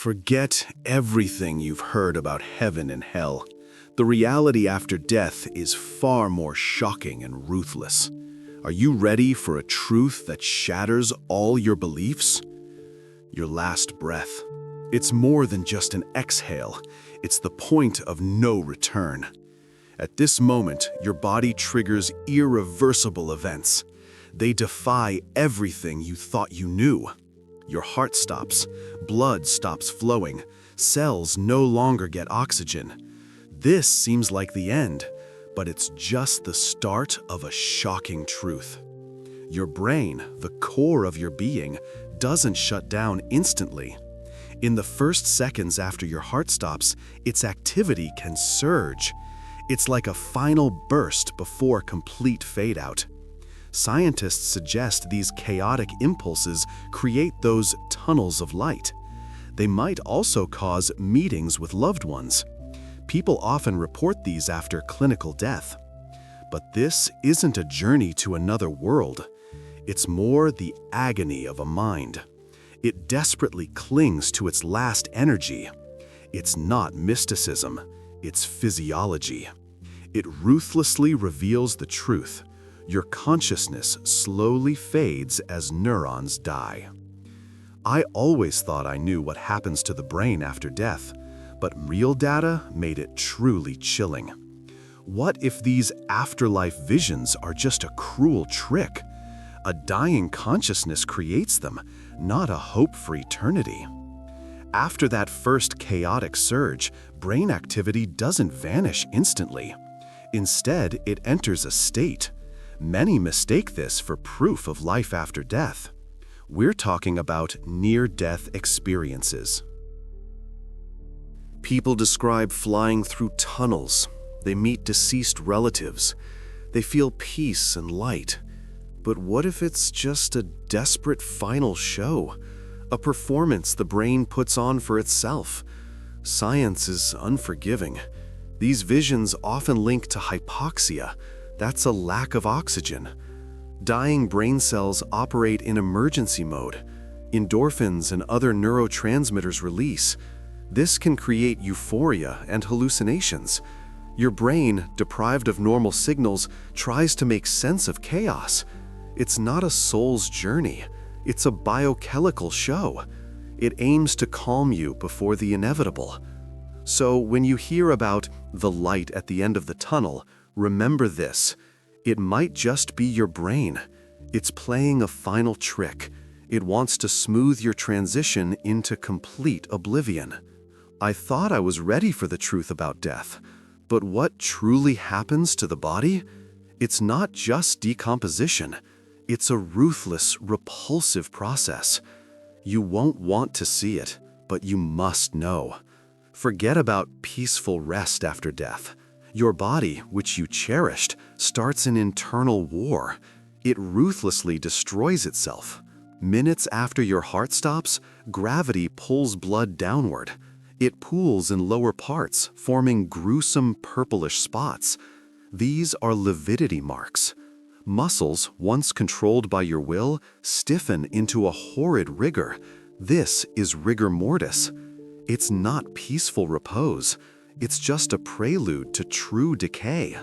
Forget everything you've heard about heaven and hell. The reality after death is far more shocking and ruthless. Are you ready for a truth that shatters all your beliefs? Your last breath. It's more than just an exhale. It's the point of no return. At this moment, your body triggers irreversible events. They defy everything you thought you knew. Your heart stops, blood stops flowing, cells no longer get oxygen. This seems like the end, but it's just the start of a shocking truth. Your brain, the core of your being, doesn't shut down instantly. In the first seconds after your heart stops, its activity can surge. It's like a final burst before complete fade-out. Scientists suggest these chaotic impulses create those tunnels of light. They might also cause meetings with loved ones. People often report these after clinical death. But this isn't a journey to another world. It's more the agony of a mind. It desperately clings to its last energy. It's not mysticism, it's physiology. It ruthlessly reveals the truth. Your consciousness slowly fades as neurons die. I always thought I knew what happens to the brain after death, but real data made it truly chilling. What if these afterlife visions are just a cruel trick? A dying consciousness creates them, not a hope for eternity. After that first chaotic surge, brain activity doesn't vanish instantly. Instead, it enters a state. Many mistake this for proof of life after death. We're talking about near-death experiences. People describe flying through tunnels. They meet deceased relatives. They feel peace and light. But what if it's just a desperate final show? A performance the brain puts on for itself? Science is unforgiving. These visions often link to hypoxia. That's a lack of oxygen. Dying brain cells operate in emergency mode. Endorphins and other neurotransmitters release. This can create euphoria and hallucinations. Your brain, deprived of normal signals, tries to make sense of chaos. It's not a soul's journey. It's a biochemical show. It aims to calm you before the inevitable. So when you hear about the light at the end of the tunnel, remember this. It might just be your brain. It's playing a final trick. It wants to smooth your transition into complete oblivion. I thought I was ready for the truth about death. But what truly happens to the body? It's not just decomposition. It's a ruthless, repulsive process. You won't want to see it, but you must know. Forget about peaceful rest after death. Your body, which you cherished, starts an internal war. It ruthlessly destroys itself. Minutes after your heart stops, gravity pulls blood downward. It pools in lower parts, forming gruesome purplish spots. These are lividity marks. Muscles, once controlled by your will, stiffen into a horrid rigor. This is rigor mortis. It's not peaceful repose. It's just a prelude to true decay.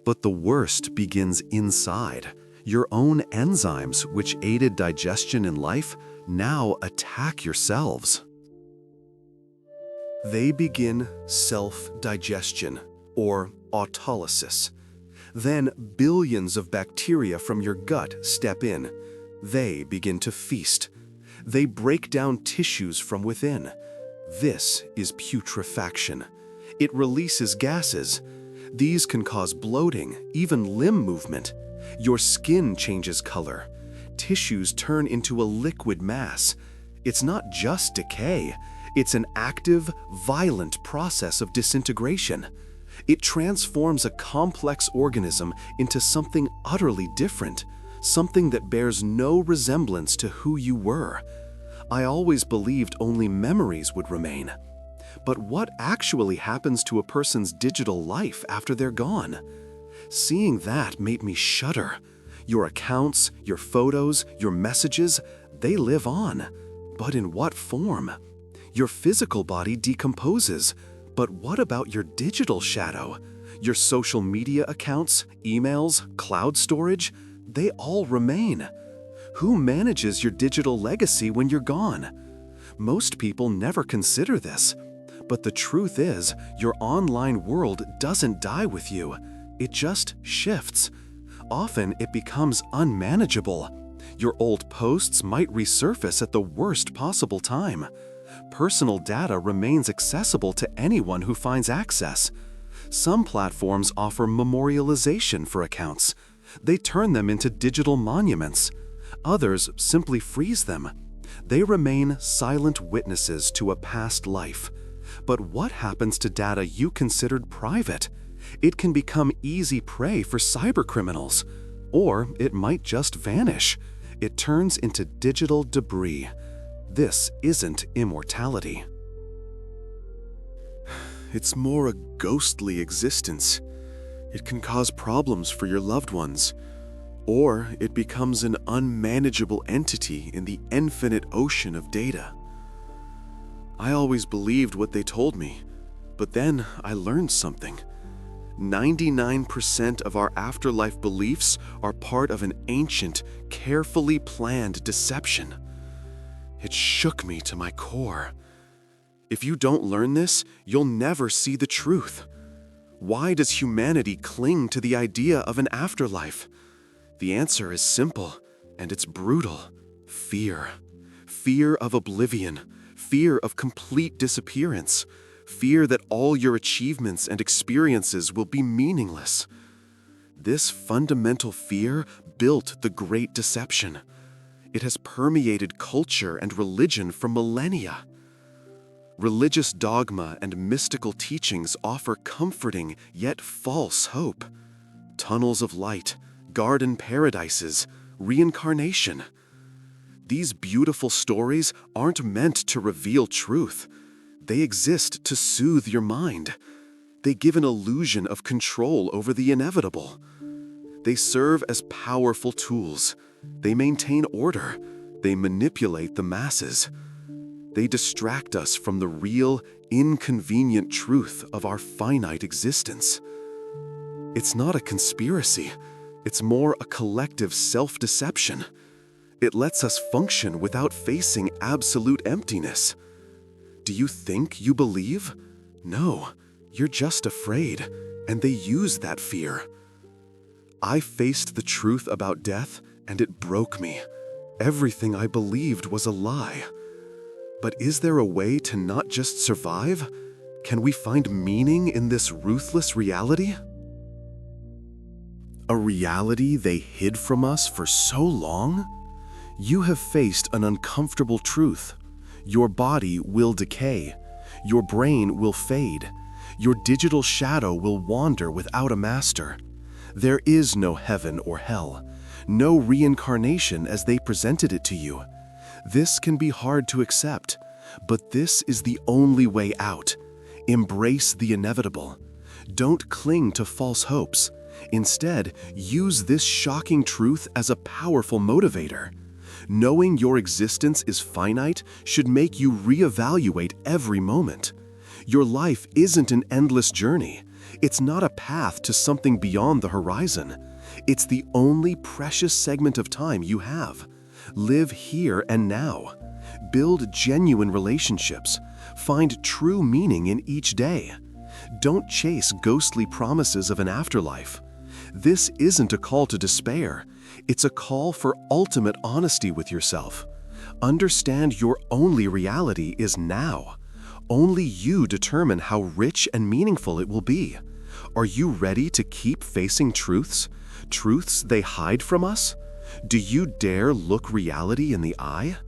But the worst begins inside. Your own enzymes, which aided digestion in life, now attack yourselves. They begin self-digestion, or autolysis. Then billions of bacteria from your gut step in. They begin to feast. They break down tissues from within. This is putrefaction. It releases gases. These can cause bloating, even limb movement. Your skin changes color. Tissues turn into a liquid mass. It's not just decay. It's an active, violent process of disintegration. It transforms a complex organism into something utterly different, something that bears no resemblance to who you were. I always believed only memories would remain. But what actually happens to a person's digital life after they're gone? Seeing that made me shudder. Your accounts, your photos, your messages, they live on. But in what form? Your physical body decomposes, but what about your digital shadow? Your social media accounts, emails, cloud storage, they all remain. Who manages your digital legacy when you're gone? Most people never consider this, but the truth is, your online world doesn't die with you. It just shifts. Often it becomes unmanageable. Your old posts might resurface at the worst possible time. Personal data remains accessible to anyone who finds access. Some platforms offer memorialization for accounts. They turn them into digital monuments. Others simply freeze them. They remain silent witnesses to a past life. But what happens to data you considered private? It can become easy prey for cybercriminals. Or it might just vanish. It turns into digital debris. This isn't immortality. It's more a ghostly existence. It can cause problems for your loved ones. Or it becomes an unmanageable entity in the infinite ocean of data. I always believed what they told me, but then I learned something. 99% of our afterlife beliefs are part of an ancient, carefully planned deception. It shook me to my core. If you don't learn this, you'll never see the truth. Why does humanity cling to the idea of an afterlife? The answer is simple, and it's brutal. Fear. Fear of oblivion. Fear of complete disappearance. Fear that all your achievements and experiences will be meaningless. This fundamental fear built the Great Deception. It has permeated culture and religion for millennia. Religious dogma and mystical teachings offer comforting yet false hope. Tunnels of light, garden paradises, reincarnation. These beautiful stories aren't meant to reveal truth. They exist to soothe your mind. They give an illusion of control over the inevitable. They serve as powerful tools. They maintain order. They manipulate the masses. They distract us from the real, inconvenient truth of our finite existence. It's not a conspiracy. It's more a collective self-deception. It lets us function without facing absolute emptiness. Do you think you believe? No, you're just afraid, and they use that fear. I faced the truth about death, and it broke me. Everything I believed was a lie. But is there a way to not just survive? Can we find meaning in this ruthless reality? A reality they hid from us for so long? You have faced an uncomfortable truth. Your body will decay. Your brain will fade. Your digital shadow will wander without a master. There is no heaven or hell, no reincarnation as they presented it to you. This can be hard to accept, but this is the only way out. Embrace the inevitable. Don't cling to false hopes. Instead, use this shocking truth as a powerful motivator. Knowing your existence is finite should make you reevaluate every moment. Your life isn't an endless journey. It's not a path to something beyond the horizon. It's the only precious segment of time you have. Live here and now. Build genuine relationships. Find true meaning in each day. Don't chase ghostly promises of an afterlife. This isn't a call to despair. It's a call for ultimate honesty with yourself. Understand your only reality is now. Only you determine how rich and meaningful it will be. Are you ready to keep facing truths? Truths they hide from us? Do you dare look reality in the eye?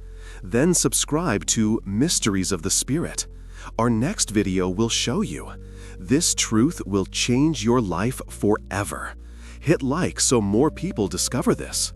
Then subscribe to Mysteries of the Spirit. Our next video will show you. This truth will change your life forever. Hit like so more people discover this.